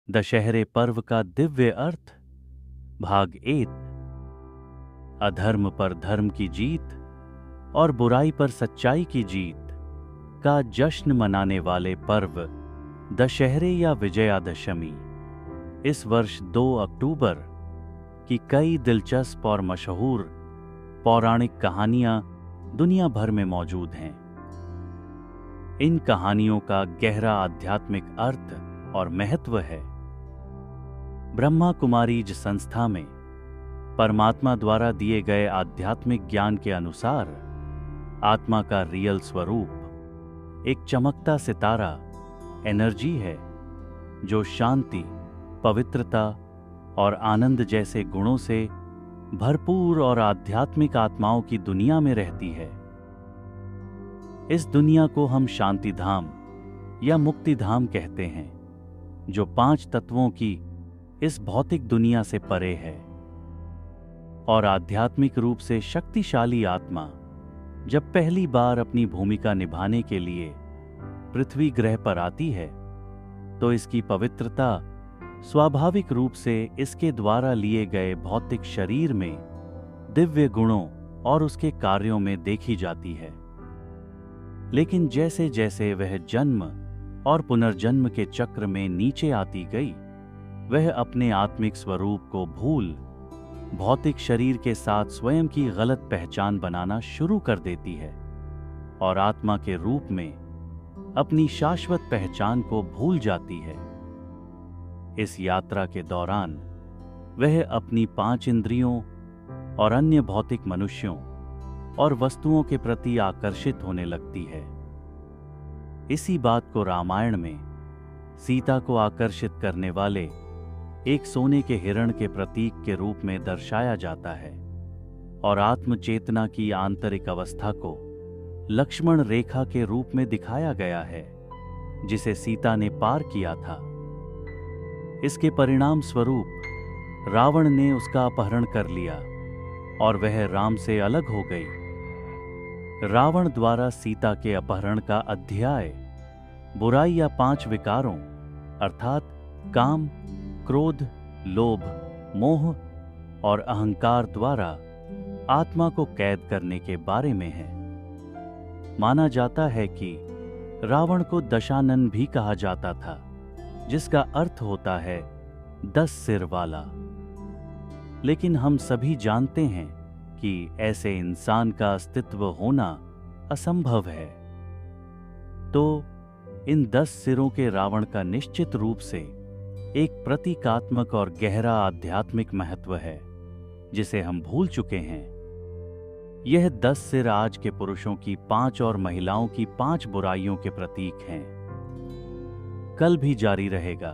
दशहरे पर्व का दिव्य अर्थ। भाग 1। अधर्म पर धर्म की जीत और बुराई पर सच्चाई की जीत का जश्न मनाने वाले पर्व दशहरे या विजयादशमी इस वर्ष 2 अक्टूबर की कई दिलचस्प और मशहूर पौराणिक कहानियां दुनिया भर में मौजूद हैं। इन कहानियों का गहरा आध्यात्मिक अर्थ और महत्व है। ब्रह्मा कुमारीज संस्था में परमात्मा द्वारा दिए गए आध्यात्मिक ज्ञान के अनुसार आत्मा का रियल स्वरूप एक चमकता सितारा एनर्जी है जो शांति, पवित्रता और आनंद जैसे गुणों से भरपूर और आध्यात्मिक आत्माओं की दुनिया में रहती है। इस दुनिया को हम शांति धाम या मुक्ति धाम कहते हैं, जो 5 तत्वों की इस भौतिक दुनिया से परे है। और आध्यात्मिक रूप से शक्तिशाली आत्मा जब पहली बार अपनी भूमिका निभाने के लिए पृथ्वी ग्रह पर आती है तो इसकी पवित्रता स्वाभाविक रूप से इसके द्वारा लिए गए भौतिक शरीर में दिव्य गुणों और उसके कार्यों में देखी जाती है। लेकिन जैसे जैसे वह जन्म और पुनर्जन्म के चक्र में नीचे आती गई, वह अपने आत्मिक स्वरूप को भूल भौतिक शरीर के साथ स्वयं की गलत पहचान बनाना शुरू कर देती है और आत्मा के रूप में अपनी शाश्वत पहचान को भूल जाती है। इस यात्रा के दौरान वह अपनी 5 इंद्रियों और अन्य भौतिक मनुष्यों और वस्तुओं के प्रति आकर्षित होने लगती है। इसी बात को रामायण में सीता को आकर्षित करने वाले एक सोने के हिरण के प्रतीक के रूप में दर्शाया जाता है और आत्मचेतना की आंतरिक अवस्था को लक्ष्मण रेखा के रूप में दिखाया गया है, जिसे सीता ने पार किया था। इसके परिणाम स्वरूप रावण ने उसका अपहरण कर लिया और वह राम से अलग हो गई। रावण द्वारा सीता के अपहरण का अध्याय बुराई या 5 विकारों अर्थात काम, क्रोध, लोभ, मोह और अहंकार द्वारा आत्मा को कैद करने के बारे में है। माना जाता है कि रावण को दशानन भी कहा जाता था, जिसका अर्थ होता है 10 सिर वाला। लेकिन हम सभी जानते हैं कि ऐसे इंसान का अस्तित्व होना असंभव है। तो इन 10 सिरों के रावण का निश्चित रूप से एक प्रतीकात्मक और गहरा आध्यात्मिक महत्व है, जिसे हम भूल चुके हैं। यह 10 सिर आज के पुरुषों की 5 और महिलाओं की 5 बुराइयों के प्रतीक हैं। कल भी जारी रहेगा।